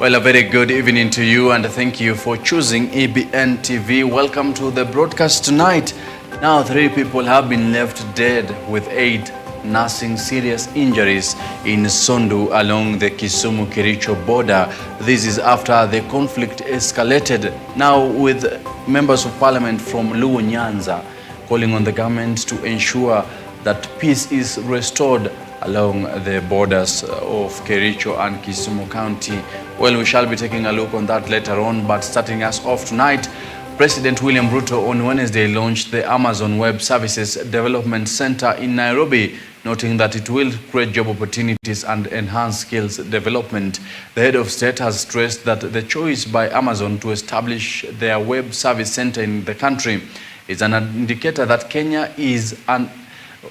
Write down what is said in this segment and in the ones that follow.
Well, a very good evening to you and thank you for choosing EBN TV. Welcome to the broadcast tonight. Now, 3 people have been left dead with 8 nursing serious injuries in Sondu along the Kisumu-Kericho border. This is after the conflict escalated. Now, with members of parliament from Luo Nyanza calling on the government to ensure that peace is restored along the borders of Kericho and Kisumu County. Well, we shall be taking a look on that later on, but starting us off tonight, President William Ruto on Wednesday launched the Amazon Web Services Development Center in Nairobi, noting that it will create job opportunities and enhance skills development. The head of state has stressed that the choice by Amazon to establish their web service center in the country is an indicator that Kenya is an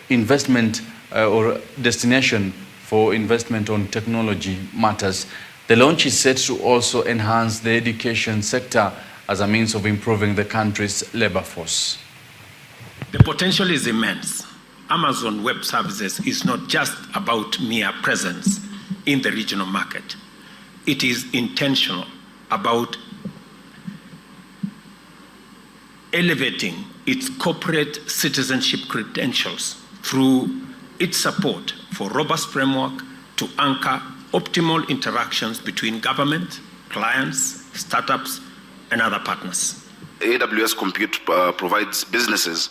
investment or destination for investment on technology matters. The launch is set to also enhance the education sector as a means of improving the country's labor force. The potential is immense. Amazon Web Services is not just about mere presence in the regional market. It is intentional about elevating its corporate citizenship credentials through its support for robust framework to anchor optimal interactions between government, clients, startups, and other partners. AWS Compute provides businesses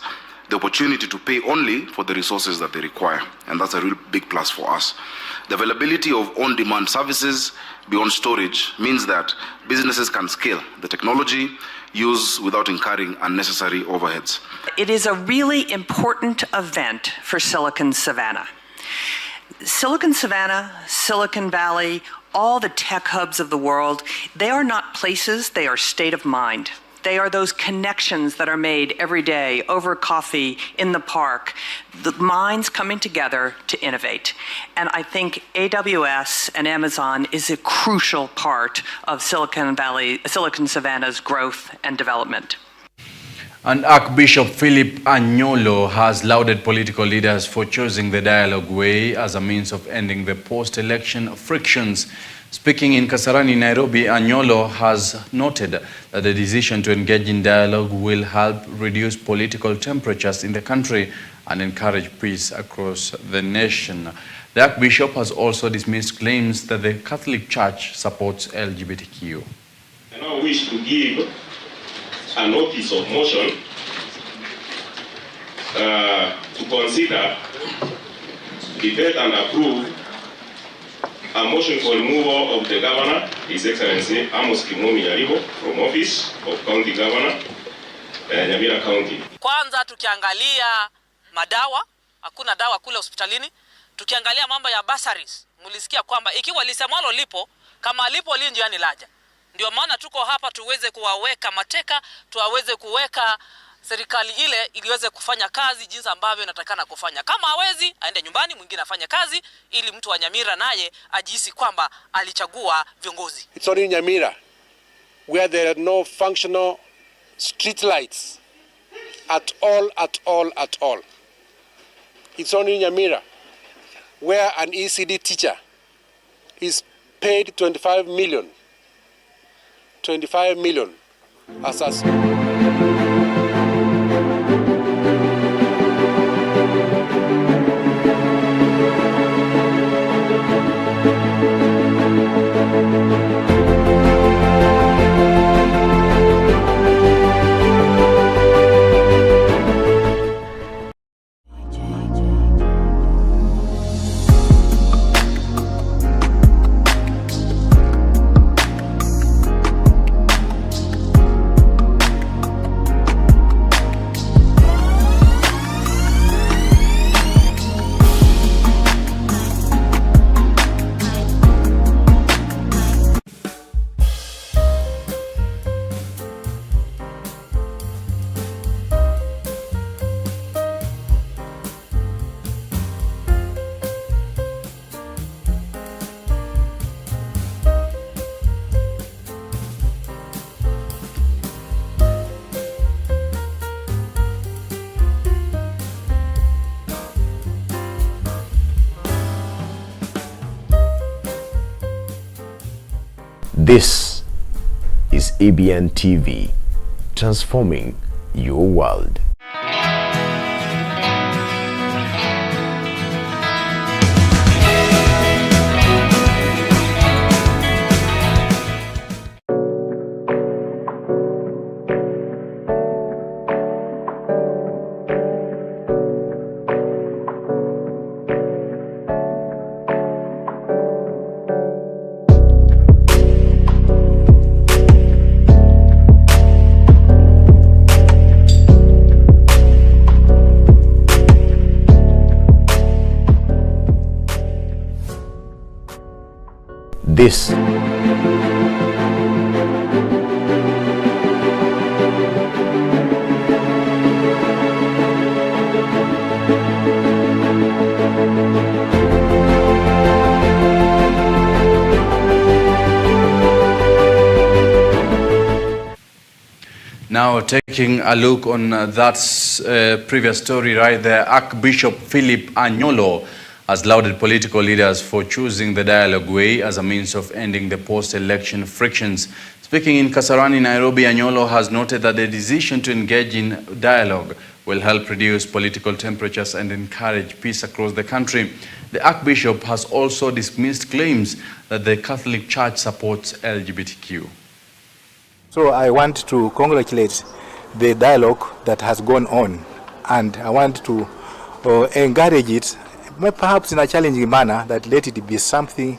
the opportunity to pay only for the resources that they require, and that's a real big plus for us. The availability of on-demand services beyond storage means that businesses can scale the technology use without incurring unnecessary overheads. It is a really important event for Silicon Savannah. Silicon Savannah, Silicon Valley, all the tech hubs of the world, they are not places, they are state of mind. They are those connections that are made every day over coffee, in the park, the minds coming together to innovate. And I think AWS and Amazon is a crucial part of Silicon Savannah's growth and development. And Archbishop Philip Anyolo has lauded political leaders for choosing the dialogue way as a means of ending the post-election frictions. Speaking in Kasarani, Nairobi, Anyolo has noted that the decision to engage in dialogue will help reduce political temperatures in the country and encourage peace across the nation. The Archbishop has also dismissed claims that the Catholic Church supports LGBTQ. I now wish to give a notice of motion to consider, debate and approve a motion for removal of the Governor, His Excellency Amos Kimomi Nyaribo, from office of County Governor, Nyamira County. Kwanza tukiangalia madawa, hakuna dawa kule hospitalini. Tukiangalia mambo ya bursaries, mulisikia kwamba ikiwa lisemalo lipo, kama lipo linjiani laja. Ndio maana tuko hapa tuweze kuwaweka mateka, tuweze kuweka serikali ile iliweze kufanya kazi jinsi ambavyo inatakana kufanya. Kama hawezi, aende nyumbani, mwingine afanye kazi ili mtu wa Nyamira naye ajihisi kwamba alichagua viongozi. It's only in Nyamira where there are no functional street lights at all. It's only in Nyamira where an ECD teacher is paid 25 million as a This is EBN TV, transforming your world. This Now, taking a look on that previous story right there, Archbishop Philip Anyolo has lauded political leaders for choosing the dialogue way as a means of ending the post-election frictions. Speaking in Kasarani, Nairobi, Anyolo has noted that the decision to engage in dialogue will help reduce political temperatures and encourage peace across the country. The Archbishop has also dismissed claims that the Catholic Church supports LGBTQ. So I want to congratulate the dialogue that has gone on, and I want to encourage it, perhaps in a challenging manner, that let it be something,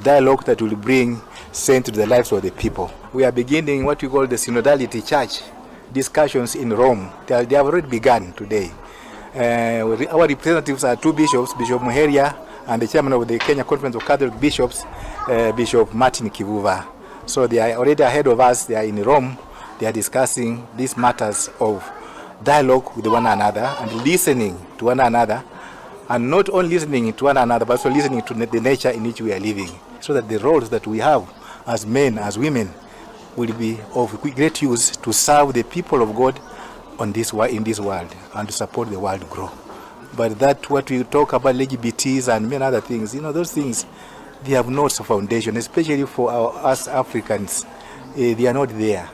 dialogue that will bring sense to the lives of the people. We are beginning what we call the Synodality Church discussions in Rome. They have already begun today. Our representatives are two bishops, Bishop Muheria and the chairman of the Kenya Conference of Catholic Bishops, Bishop Martin Kivuva. So they are already ahead of us. They are in Rome. They are discussing these matters of dialogue with one another and listening to one another, and not only listening to one another, but also listening to the nature in which we are living, so that the roles that we have as men, as women, will be of great use to serve the people of God in this world and to support the world grow. But that what we talk about LGBTs and many other things, those things, they have no foundation, especially for us Africans. They are not there.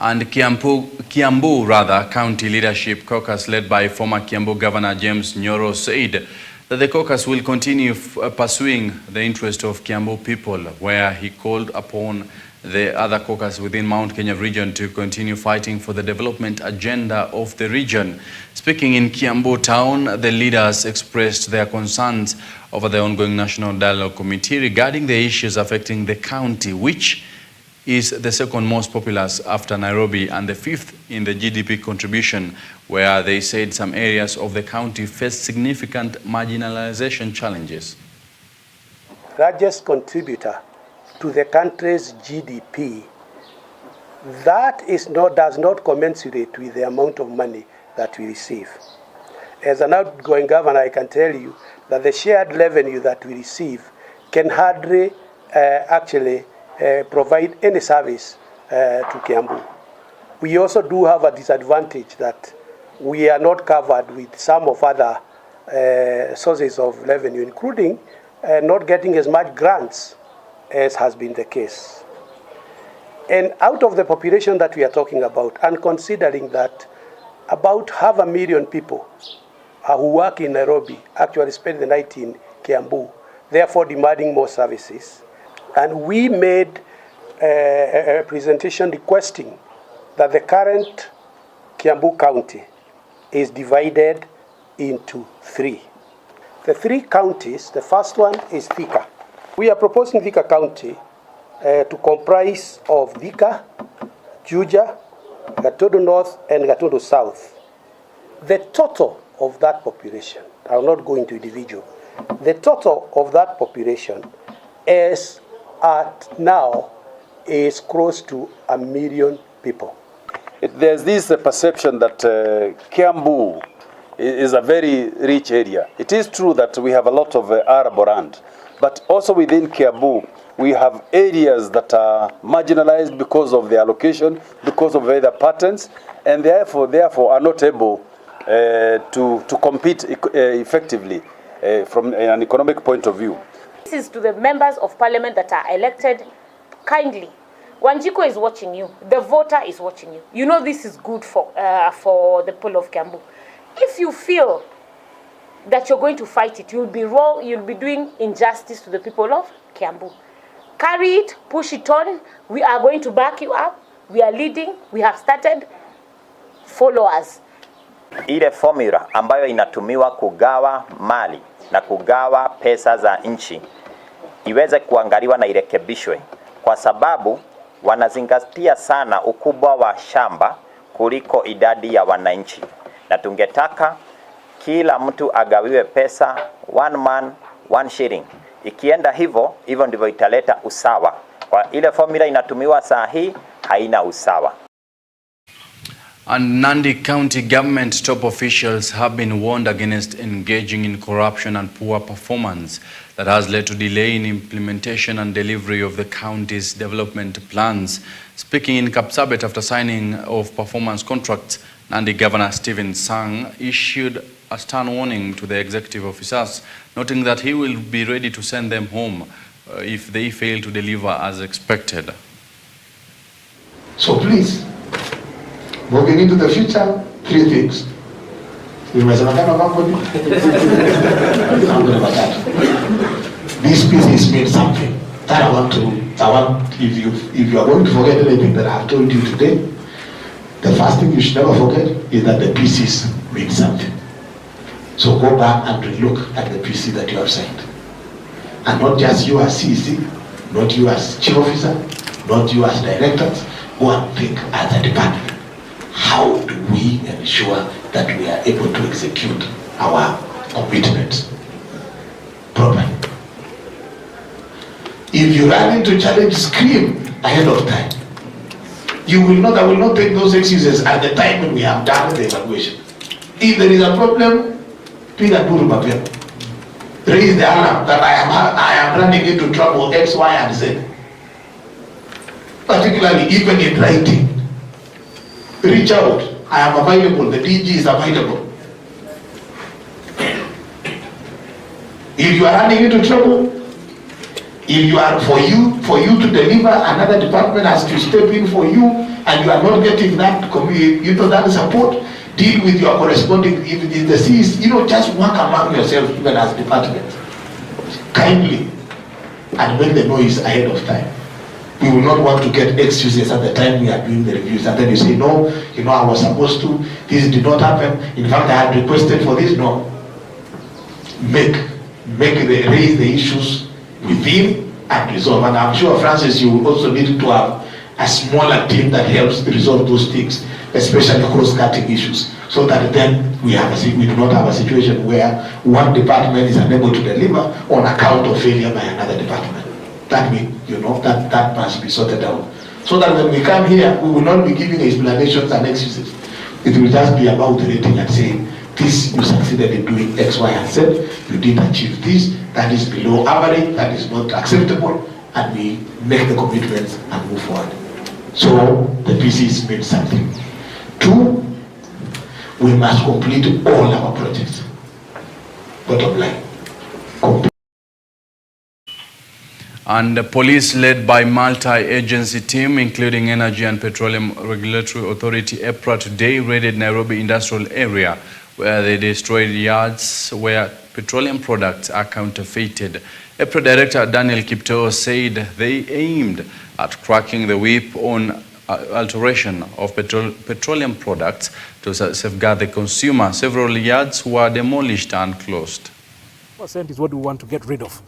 And Kiambu County Leadership Caucus led by former Kiambu Governor James Nyoro said that the caucus will continue pursuing the interest of Kiambu people, where he called upon the other caucus within Mount Kenya region to continue fighting for the development agenda of the region. Speaking in Kiambu town, the leaders expressed their concerns over the ongoing National Dialogue Committee regarding the issues affecting the county, which is the second most populous after Nairobi and the fifth in the GDP contribution, where they said some areas of the county face significant marginalization challenges. Largest contributor to the country's GDP, that does not commensurate with the amount of money that we receive. As an outgoing governor, I can tell you that the shared revenue that we receive can hardly actually provide any service to Kiambu. We also do have a disadvantage that we are not covered with some of other sources of revenue, including not getting as much grants as has been the case. And out of the population that we are talking about, and considering that about 500,000 people who work in Nairobi actually spend the night in Kiambu, therefore demanding more services, and we made a presentation requesting that the current Kiambu County is divided into three. The three counties, the first one is Thika. We are proposing Thika County to comprise of Thika, Juja, Gatondo North, and Gatondo South. The total of that population, I will not go into individual, the total of that population is is close to 1 million people. There's this perception that Kiambu is a very rich area. It is true that we have a lot of arable land, but also within Kiambu, we have areas that are marginalized because of their location, because of weather patterns, and therefore are not able to compete effectively. from an economic point of view. This is to the members of parliament that are elected. Kindly, Wanjiko is watching you. The voter is watching you. You know this is good for the people of Kiambu. If you feel that you're going to fight it, you'll be wrong. You'll be doing injustice to the people of Kiambu. Carry it, push it on. We are going to back you up. We are leading. We have started. Follow us. Ile formula ambayo inatumiwa kugawa mali na kugawa pesa za nchi iweze kuangaliwa na irekebishwe, kwa sababu wanazingatia sana ukubwa wa shamba kuliko idadi ya wananchi, na tungetaka kila mtu agawiwe pesa, one man, one shilling. Ikienda hivyo ndivyo italeta usawa. Kwa ile formula inatumiwa saa hii haina usawa. And Nandi County government top officials have been warned against engaging in corruption and poor performance that has led to delay in implementation and delivery of the county's development plans. Speaking in Kapsabet after signing of performance contracts, Nandi Governor Stephen Sang issued a stern warning to the executive officers, noting that he will be ready to send them home if they fail to deliver as expected. So please, moving into the future, 3 things. These pieces mean something. That I want, if you are going to forget anything that I have told you today, the first thing you should never forget is that the pieces mean something. So go back and look at the PC that you have signed. And not just you as CEC, not you as chief officer, not you as directors. Go and think as a department. How do we ensure that we are able to execute our commitments properly? If you run into challenge, scream ahead of time. I will not take those excuses at the time when we have done the evaluation. If there is a problem, raise the alarm that I am running into trouble X, Y, and Z. Particularly even in writing. Reach out. I am available. The DG is available. If you are running into trouble, if you are for you to deliver, another department has to step in for you, and you are not getting that that support, deal with your corresponding, if it is the Cs, just work among yourselves even as departments. Kindly, and make the noise ahead of time. We will not want to get excuses at the time we are doing the reviews, and then you say, no, I was supposed to, this did not happen, in fact I had requested for this. No. Raise the issues within and resolve. And I'm sure, Francis, you will also need to have a smaller team that helps resolve those things, especially cross-cutting issues, so that then we do not have a situation where one department is unable to deliver on account of failure by another department. That must be sorted out. So that when we come here, we will not be giving explanations and excuses. It will just be about rating and saying, this, you succeeded in doing X, Y, and Z, you did achieve this, that is below average, that is not acceptable, and we make the commitments and move forward. So the PCs mean something. 2, we must complete all our projects. Bottom line. And the police, led by multi-agency team, including Energy and Petroleum Regulatory Authority, EPRA, today raided Nairobi industrial area, where they destroyed yards where petroleum products are counterfeited. EPRA Director Daniel Kiptoo said they aimed at cracking the whip on alteration of petroleum products to safeguard the consumer. Several yards were demolished and closed. % is what we want to get rid of.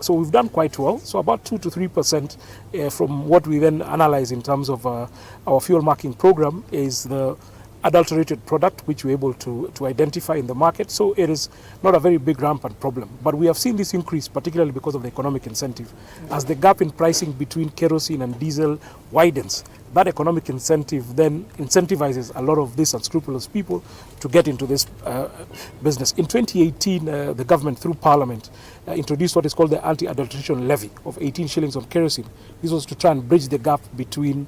So we've done quite well. So about 2 to 3% from what we then analyze in terms of our fuel marking program is the adulterated product which we're able to identify in the market. So it is not a very big rampant problem. But we have seen this increase particularly because of the economic incentive. As the gap in pricing between kerosene and diesel widens, that economic incentive then incentivizes a lot of these unscrupulous people to get into this business. In 2018, the government, through Parliament, introduced what is called the anti-adulteration levy of 18 shillings on kerosene. This was to try and bridge the gap between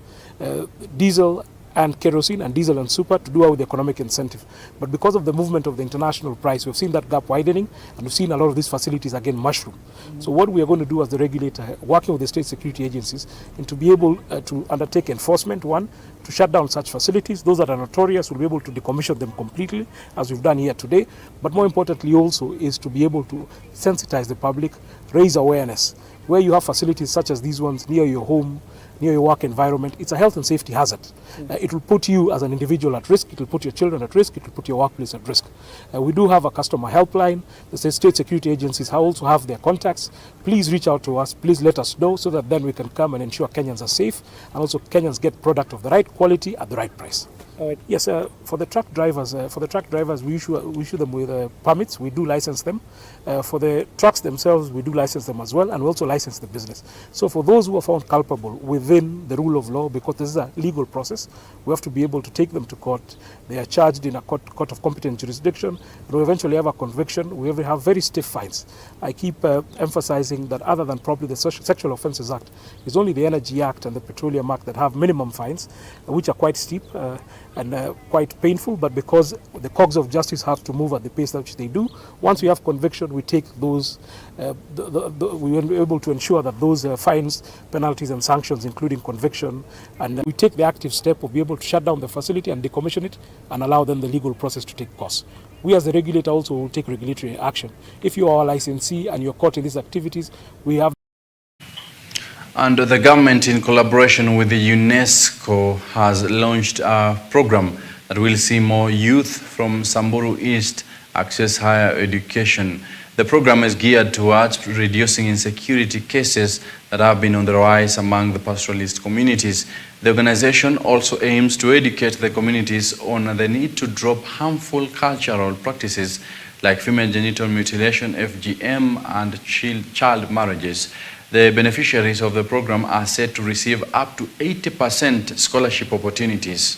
diesel and kerosene and diesel and super to do away with the economic incentive. But because of the movement of the international price, we've seen that gap widening, and we've seen a lot of these facilities again mushroom. So what we are going to do as the regulator, working with the state security agencies, and to be able to undertake enforcement, one, to shut down such facilities. Those that are notorious, will be able to decommission them completely, as we've done here today. But more importantly also is to be able to sensitize the public, raise awareness. Where you have facilities such as these ones near your home, near your work environment, it's a health and safety hazard. It will put you as an individual at risk, it will put your children at risk, it will put your workplace at risk. We do have a customer helpline. The state security agencies also have their contacts. Please reach out to us, please let us know, so that then we can come and ensure Kenyans are safe, and also Kenyans get product of the right quality at the right price. Yes, for the truck drivers, we issue them with permits. We do license them. For the trucks themselves, we do license them as well, and we also license the business. So for those who are found culpable within the rule of law, because this is a legal process, we have to be able to take them to court. They are charged in a court of competent jurisdiction. We eventually have a conviction. We have very stiff fines. I keep emphasizing that other than probably the Sexual Offences Act, it's only the Energy Act and the Petroleum Act that have minimum fines, which are quite steep and quite painful, but because the cogs of justice have to move at the pace which they do, once we have conviction, we take those, we are able to ensure that those fines, penalties and sanctions, including conviction, and we take the active step of being able to shut down the facility and decommission it and allow then the legal process to take course. We as the regulator also will take regulatory action. If you are a licensee and you're caught in these activities, we have. And the government, in collaboration with the UNESCO, has launched a program that will see more youth from Samburu East access higher education. The program is geared towards reducing insecurity cases that have been on the rise among the pastoralist communities. The organization also aims to educate the communities on the need to drop harmful cultural practices like female genital mutilation, FGM, and child marriages. The beneficiaries of the program are said to receive up to 80% scholarship opportunities.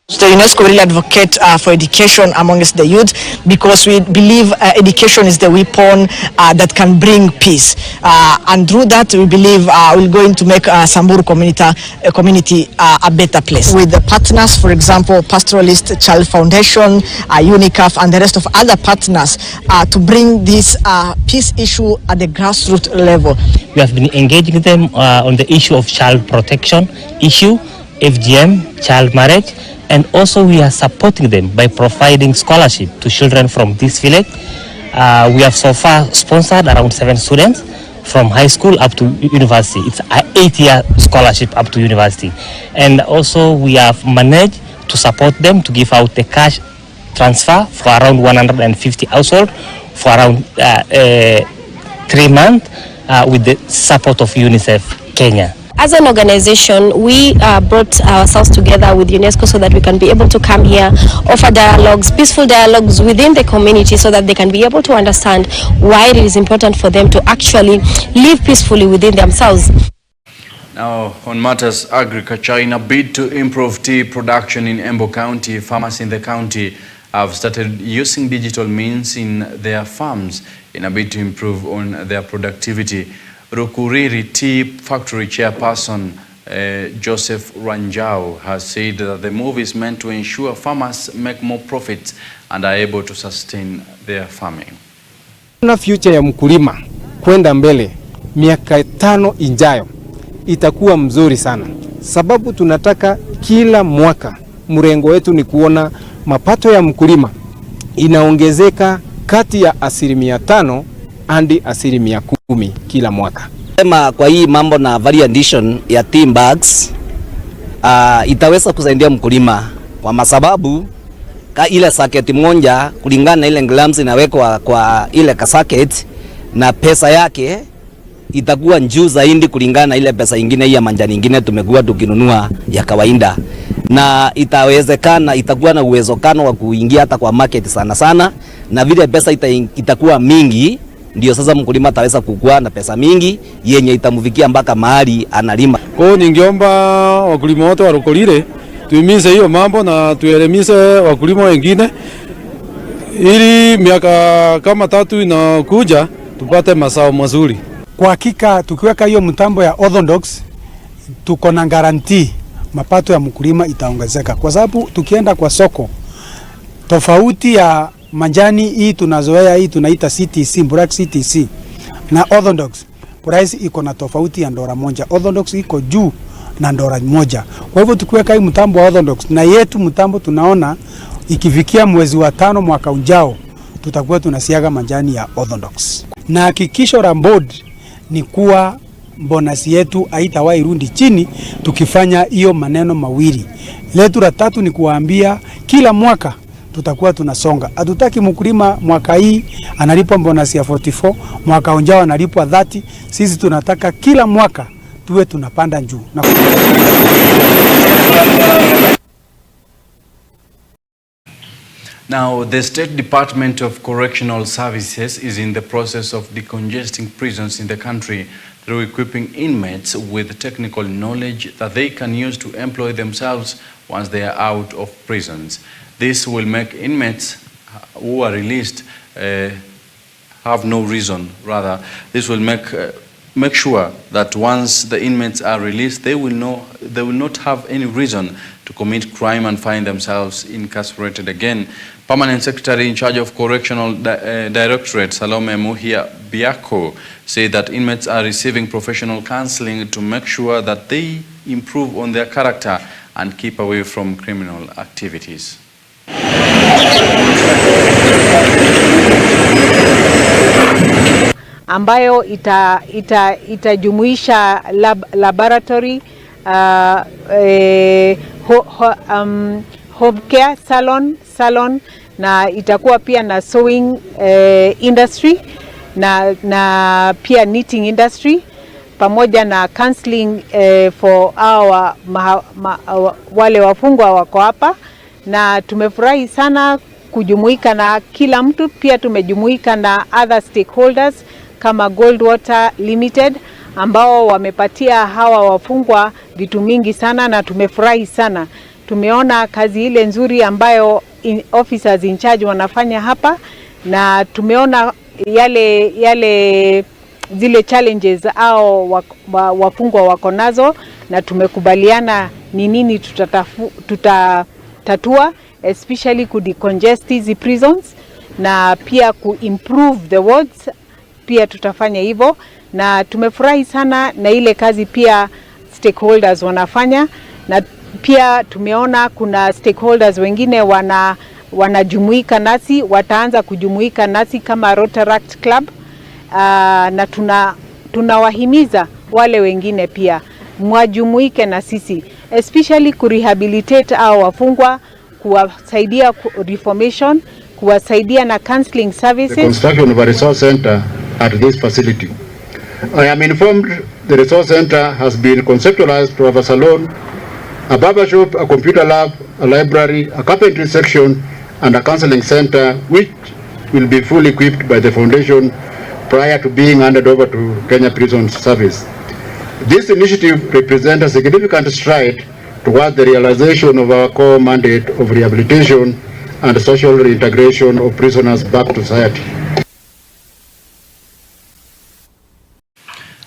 The UNESCO really advocate for education amongst the youth, because we believe education is the weapon that can bring peace. And through that, we believe we're going to make Samburu community a better place. With the partners, for example, Pastoralist Child Foundation, UNICAF, and the rest of other partners to bring this peace issue at the grassroots level. We have been engaging them on the issue of child protection issue, FGM, child marriage. And also we are supporting them by providing scholarship to children from this village. We have so far sponsored around 7 students from high school up to university. It's an 8-year scholarship up to university. And also we have managed to support them to give out the cash transfer for around 150 households for around 3 months with the support of UNICEF Kenya. As an organization, we brought ourselves together with UNESCO so that we can be able to come here, offer dialogues, peaceful dialogues within the community, so that they can be able to understand why it is important for them to actually live peacefully within themselves. Now, on matters agriculture, in a bid to improve tea production in Embu County, farmers in the county have started using digital means in their farms in a bid to improve on their productivity. Rukuriri Tea Factory Chairperson Joseph Ranjau has said that the move is meant to ensure farmers make more profits and are able to sustain their farming. Na future ya mkulima kwenda mbele miaka 5 ijayo itakuwa mzuri sana, sababu tunataka kila mwaka mrengo wetu ni kuona mapato ya mkulima inaongezeka kati ya 5% hadi 10% kila mwaka. Kwa hii mambo na value addition ya tea bags itaweza kusaidia mkulima kwa sababu ile saketi moja kulingana na ile grams inawekwa kwa ile kasaketi, na pesa yake itakuwa juu zaidi kulingana na ile pesa nyingine ya manjani nyingine tumekuwa tukinunua ya kawaida, na itawezekana itakuwa na uwezekano wa kuingia hata kwa market sana sana, na vile pesa itakuwa mingi ndio sasa mkulima ataweza kukua na pesa mingi yenye itamfikia mpaka mahali analima. Kwa hiyo ningeomba wakulima wote wa Lokolile tuimize hiyo mambo na tuelimishe wakulima wengine ili miaka kama 3 inakuja tupate mazao mazuri. Kwa hakika tukiweka hiyo mtambo ya orthodox tuko na guarantee mapato ya mkulima itaongezeka, kwa sababu tukienda kwa soko tofauti ya majani hii tunazoea, hii tunaita CTC, black CTC na orthodox, price iko na tofauti ya $1. Orthodox iko juu na $1. Kwa hivyo tukiweka hii mtambo wa orthodox na yetu mtambo, tunaona ikifikia mwezi wa 5 mwaka ujao tutakuwa tunasiaga majani ya orthodox. Na hakikisho la board ni kuwa bonus yetu haitawahi rudi chini tukifanya hiyo maneno mawili. Letu la 3 ni kuambia kila mwaka tutakuwa tunasonga. Hatutaki mkulima mwaka hii analipwa bonus ya 44, mwaka ujao analipwa 30. Sisi tunataka kila mwaka tuwe tunapanda juu. Now, the State Department of Correctional Services is in the process of decongesting prisons in the country through equipping inmates with technical knowledge that they can use to employ themselves once they are out of prisons. This will make inmates who are released have no reason. Rather, this will make sure that once the inmates are released, they will not have any reason to commit crime and find themselves incarcerated again. Permanent Secretary in charge of Correctional Directorate, Salome Muhia Biako, said that inmates are receiving professional counseling to make sure that they improve on their character and keep away from criminal activities. Ambayo itajumuisha laboratory, home care salon na itakuwa pia na sewing industry na pia knitting industry pamoja na counseling for our wale wafungwa wako hapa, na tumefurahi sana kujumuika na kila mtu. Pia tumejumuika na other stakeholders kama Goldwater Limited ambao wamepatia hawa wafungwa vitu mingi sana, na tumefurahi sana. Tumeona kazi ile nzuri ambayo officers in charge wanafanya hapa, na tumeona zile challenges au wafungwa wako nazo, na tumekubaliana ni nini tutatatua, especially decongest hizi prisons na pia improve the wards. Pia tutafanya hivyo, na tumefurahi sana na ile kazi pia stakeholders wanafanya, na pia tumeona kuna stakeholders wengine wanajumuika nasi, wataanza kujumuika nasi kama Rotaract Club, na tunawahimiza wale wengine pia mwajumuike na sisi, especially kurehabilitate au wafungwa, kuwasaidia reformation, kuwasaidia na counseling services. The construction of a resource center at this facility. I am informed the resource center has been conceptualized to have a salon, a barber shop, a computer lab, a library, a carpentry section, and a counseling center, which will be fully equipped by the foundation prior to being handed over to Kenya Prison Service. This initiative represents a significant stride towards the realization of our core mandate of rehabilitation and social reintegration of prisoners back to society.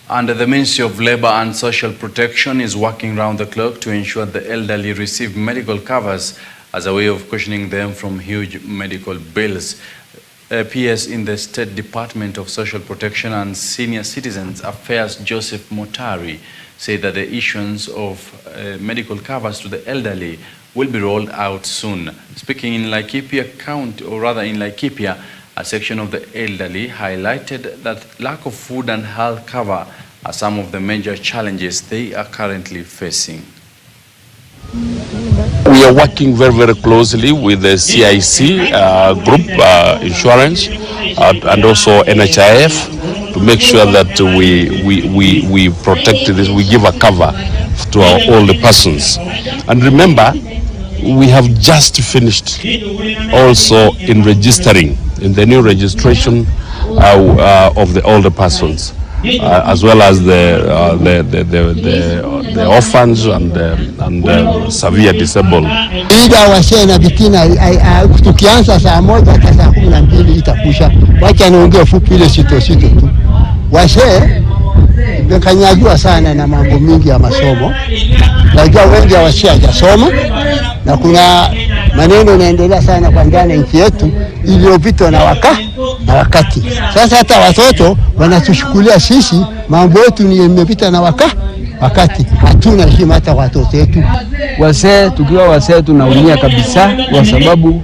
And the Ministry of Labour and Social Protection is working round the clock to ensure the elderly receive medical covers as a way of cushioning them from huge medical bills. PS in the State Department of Social Protection and Senior Citizens Affairs, Joseph Motari, said that the issuance of medical covers to the elderly will be rolled out soon. Speaking in Laikipia County, or rather in Laikipia, a section of the elderly highlighted that lack of food and health cover are some of the major challenges they are currently facing. We are working very, very closely with the CIC group, insurance, and also NHIF to make sure that we protect this, we give a cover to our older persons. And remember, we have just finished also in registering in the new registration of the older persons, as well as the orphans and severe disabled. Ida washe na bitina tukianza saa moja hata saa 12 itakusha. Wacha niongee fupi ile sito tu. Washe wamekanyagwa sana na mambo mingi ya masomo. Najua wengi hawajasoma na kuna maneno yanaendelea sana kwa ndani nchi yetu iliyopitwa na wakati. Sasa hata watoto wanatushukulia sisi mambo yetu ni yamepita na wakati. Hatuna heshima hata watoto wetu. Wasee tukiwa wasee tunaumia kabisa kwa sababu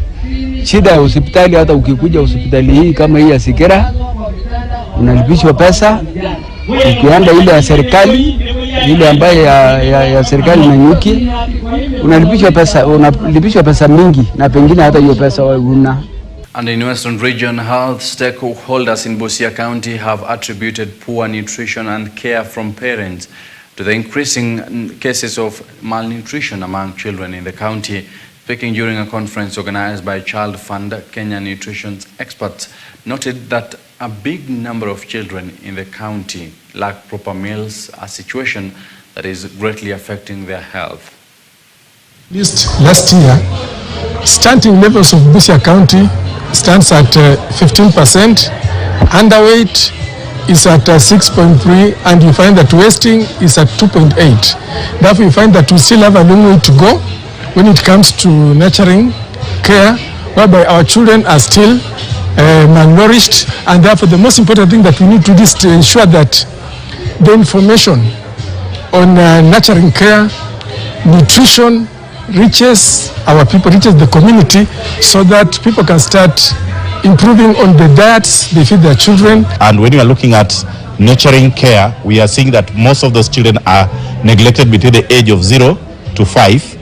shida ya hospitali, hata ukikuja hospitali hii kama hii ya Sikera unalipishwa pesa, ukienda ile ya serikali ile ambayo ya serikali na nyuki unalipishwa pesa mingi na pengine hata hiyo pesa huna. And in Western Region, health stakeholders in Busia County have attributed poor nutrition and care from parents to the increasing cases of malnutrition among children in the county. Speaking during a conference organized by Child Fund, Kenya nutrition experts noted that a big number of children in the county lack proper meals, a situation that is greatly affecting their health. Last year, stunting levels of Busia County stands at 15%, underweight is at 6.3, and you find that wasting is at 2.8. Therefore, you find that we still have a long way to go when it comes to nurturing care, whereby our children are still malnourished, and therefore the most important thing that we need to do is to ensure that the information on nurturing care, nutrition, reaches our people, reaches the community, so that people can start improving on the diets they feed their children. And when you are looking at nurturing care, we are seeing that most of those children are neglected between the age of 0 to 5.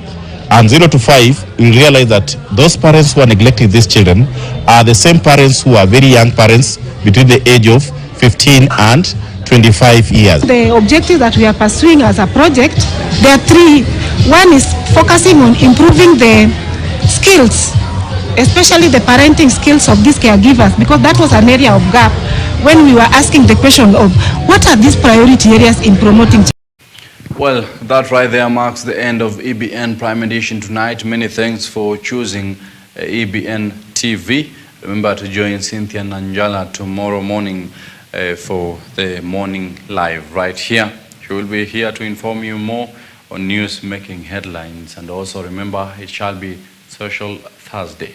And 0 to 5, you realize that those parents who are neglecting these children are the same parents who are very young parents between the age of 15 and 25 years. The objectives that we are pursuing as a project, there are three. One is focusing on improving the skills, especially the parenting skills of these caregivers, because that was an area of gap when we were asking the question of what are these priority areas in promoting. Well, that right there marks the end of EBN Prime Edition tonight. Many thanks for choosing EBN TV. Remember to join Cynthia Nanjala tomorrow morning for the morning live right here. She will be here to inform you more on news making headlines. And also remember, it shall be Social Thursday.